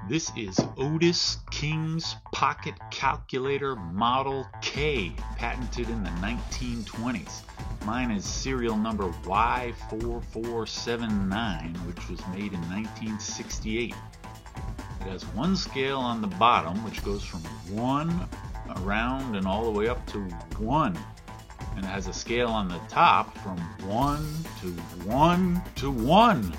This is Otis King's Pocket Calculator Model K, patented in the 1920s. Mine is serial number Y4479, which was made in 1968. It has one scale on the bottom, which goes from 1 around and all the way up to 1. And it has a scale on the top from 1 to 1 to 1.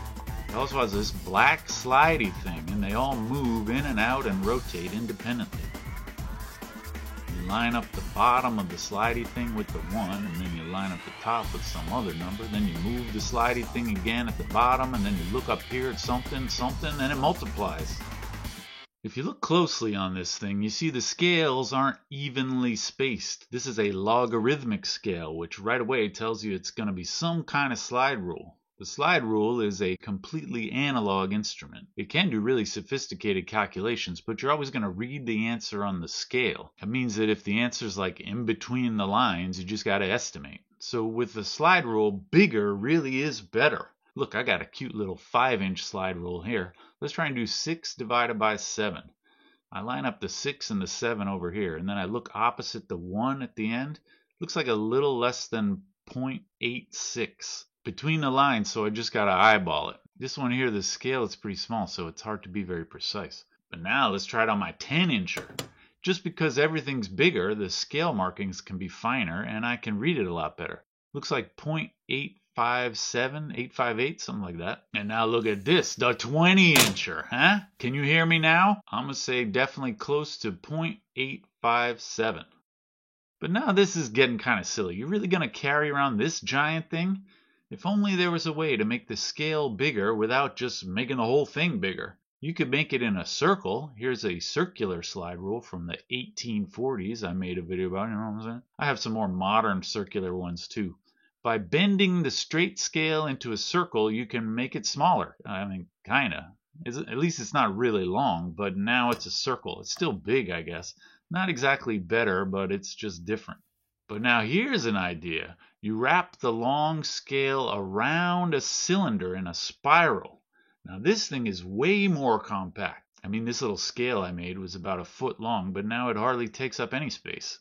It also has this black slidey thing, and they all move in and out and rotate independently. You line up the bottom of the slidey thing with the 1, and then you line up the top with some other number. Then you move the slidey thing again at the bottom, and then you look up here at something, and it multiplies. If you look closely on this thing, you see the scales aren't evenly spaced. This is a logarithmic scale, which right away tells you it's going to be some kind of slide rule. The slide rule is a completely analog instrument. It can do really sophisticated calculations, but you're always going to read the answer on the scale. That means that if the answer's like in between the lines, you just got to estimate. So with the slide rule, bigger really is better. Look, I got a cute little 5-inch slide rule here. Let's try and do 6 divided by 7. I line up the 6 and the 7 over here, and then I look opposite the 1 at the end. Looks like a little less than 0.86 between the lines, so I just got to eyeball it. This one here, the scale is pretty small, so it's hard to be very precise. But now let's try it on my 10-incher. Just because everything's bigger, the scale markings can be finer, and I can read it a lot better. Looks like 0.857, 858, something like that. And now look at this, the 20-incher, huh? Can you hear me now? I'm going to say definitely close to 0.857. But now this is getting kind of silly. You're really going to carry around this giant thing? If only there was a way to make the scale bigger without just making the whole thing bigger. You could make it in a circle. Here's a circular slide rule from the 1840s I made a video about, you know what I'm saying? I have some more modern circular ones too. By bending the straight scale into a circle, you can make it smaller. I mean, kinda. At least it's not really long, but now it's a circle. It's still big, I guess. Not exactly better, but it's just different. But now here's an idea. You wrap the long scale around a cylinder in a spiral. Now this thing is way more compact. I mean, this little scale I made was about a foot long, but now it hardly takes up any space.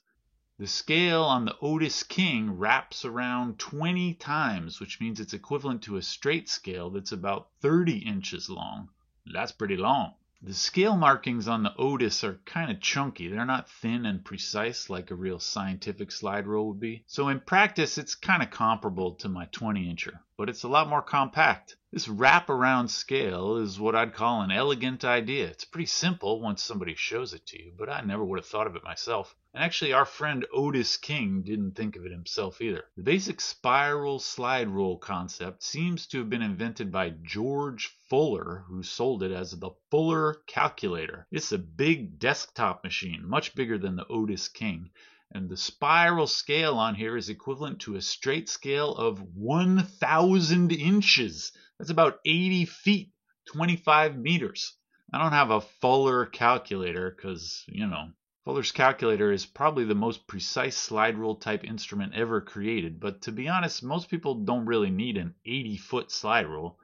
The scale on the Otis King wraps around 20 times, which means it's equivalent to a straight scale that's about 30 inches long. That's pretty long. The scale markings on the Otis are kind of chunky. They're not thin and precise like a real scientific slide rule would be. So in practice, it's kind of comparable to my 20-incher, but it's a lot more compact. This wraparound scale is what I'd call an elegant idea. It's pretty simple once somebody shows it to you, but I never would have thought of it myself. And actually, our friend Otis King didn't think of it himself either. The basic spiral slide rule concept seems to have been invented by George Fuller, who sold it as the Fuller Calculator. It's a big desktop machine, much bigger than the Otis King. And the spiral scale on here is equivalent to a straight scale of 1,000 inches. That's about 80 feet, 25 meters. I don't have a Fuller calculator because, you know, Fuller's calculator is probably the most precise slide rule type instrument ever created. But to be honest, most people don't really need an 80-foot slide rule.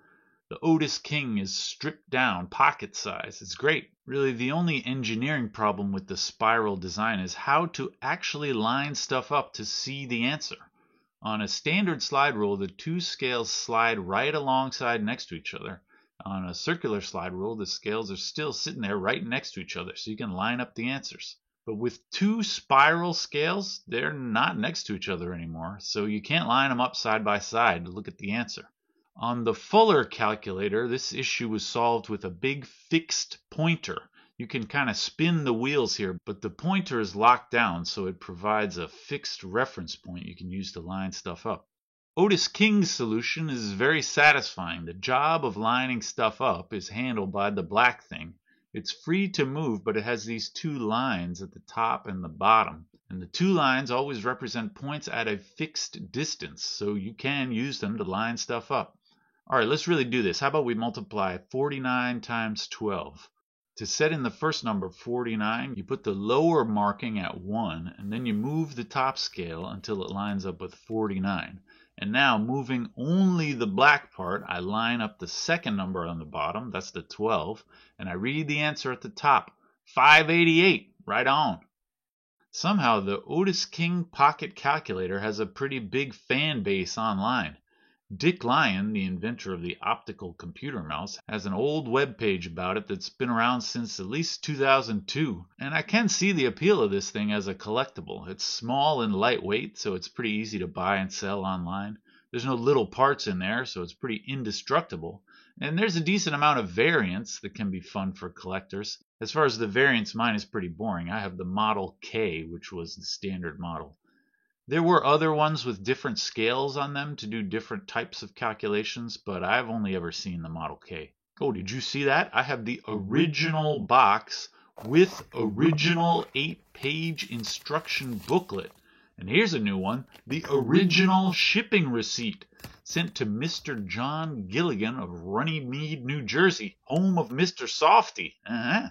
The Otis King is stripped down, pocket size. It's great. Really, the only engineering problem with the spiral design is how to actually line stuff up to see the answer. On a standard slide rule, the two scales slide right alongside next to each other. On a circular slide rule, the scales are still sitting there right next to each other, so you can line up the answers. But with two spiral scales, they're not next to each other anymore, so you can't line them up side by side to look at the answer. On the Fuller calculator, this issue was solved with a big fixed pointer. You can kind of spin the wheels here, but the pointer is locked down, so it provides a fixed reference point you can use to line stuff up. Otis King's solution is very satisfying. The job of lining stuff up is handled by the black thing. It's free to move, but it has these two lines at the top and the bottom. And the two lines always represent points at a fixed distance, so you can use them to line stuff up. All right, let's really do this. How about we multiply 49 times 12? To set in the first number, 49, you put the lower marking at 1, and then you move the top scale until it lines up with 49. And now, moving only the black part, I line up the second number on the bottom, that's the 12, and I read the answer at the top, 588, right on. Somehow, the Otis King Pocket Calculator has a pretty big fan base online. Dick Lyon, the inventor of the optical computer mouse, has an old web page about it that's been around since at least 2002, and I can see the appeal of this thing as a collectible. It's small and lightweight, so it's pretty easy to buy and sell online. There's no little parts in there, so it's pretty indestructible. And there's a decent amount of variants that can be fun for collectors. As far as the variants, mine is pretty boring. I have the Model K, which was the standard model. There were other ones with different scales on them to do different types of calculations, but I've only ever seen the Model K. Oh, did you see that? I have the original box with original 8-page instruction booklet. And here's a new one, the original shipping receipt, sent to Mr. John Gilligan of Runnymede, New Jersey, home of Mr. Softy.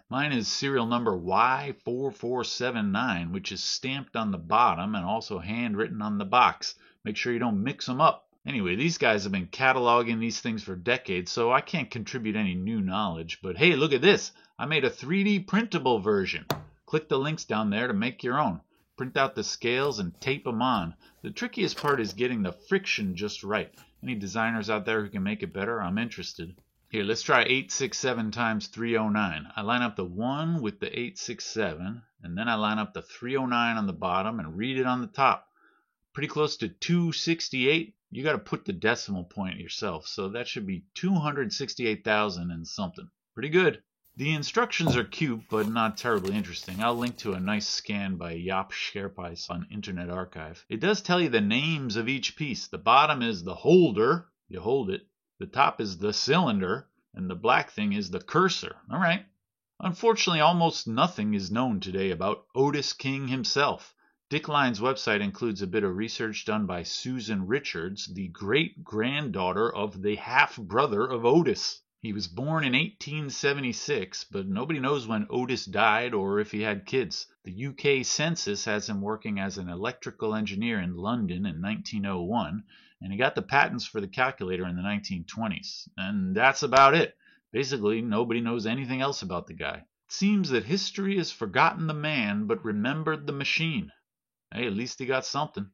Mine is serial number Y4479, which is stamped on the bottom and also handwritten on the box. Make sure you don't mix them up. Anyway, these guys have been cataloging these things for decades, so I can't contribute any new knowledge. But hey, look at this. I made a 3D printable version. Click the links down there to make your own. Print out the scales and tape them on. The trickiest part is getting the friction just right. Any designers out there who can make it better? I'm interested. Here, let's try 867 times 309. I line up the 1 with the 867, and then I line up the 309 on the bottom and read it on the top. Pretty close to 268. You got to put the decimal point yourself, so that should be 268,000 and something. Pretty good. The instructions are cute, but not terribly interesting. I'll link to a nice scan by Jaap Scherpijs on Internet Archive. It does tell you the names of each piece. The bottom is the holder, you hold it. The top is the cylinder, and the black thing is the cursor. All right. Unfortunately, almost nothing is known today about Otis King himself. Dick Lyon's website includes a bit of research done by Susan Richards, the great-granddaughter of the half-brother of Otis. He was born in 1876, but nobody knows when Otis died or if he had kids. The UK census has him working as an electrical engineer in London in 1901, and he got the patents for the calculator in the 1920s. And that's about it. Basically, nobody knows anything else about the guy. It seems that history has forgotten the man but remembered the machine. Hey, at least he got something.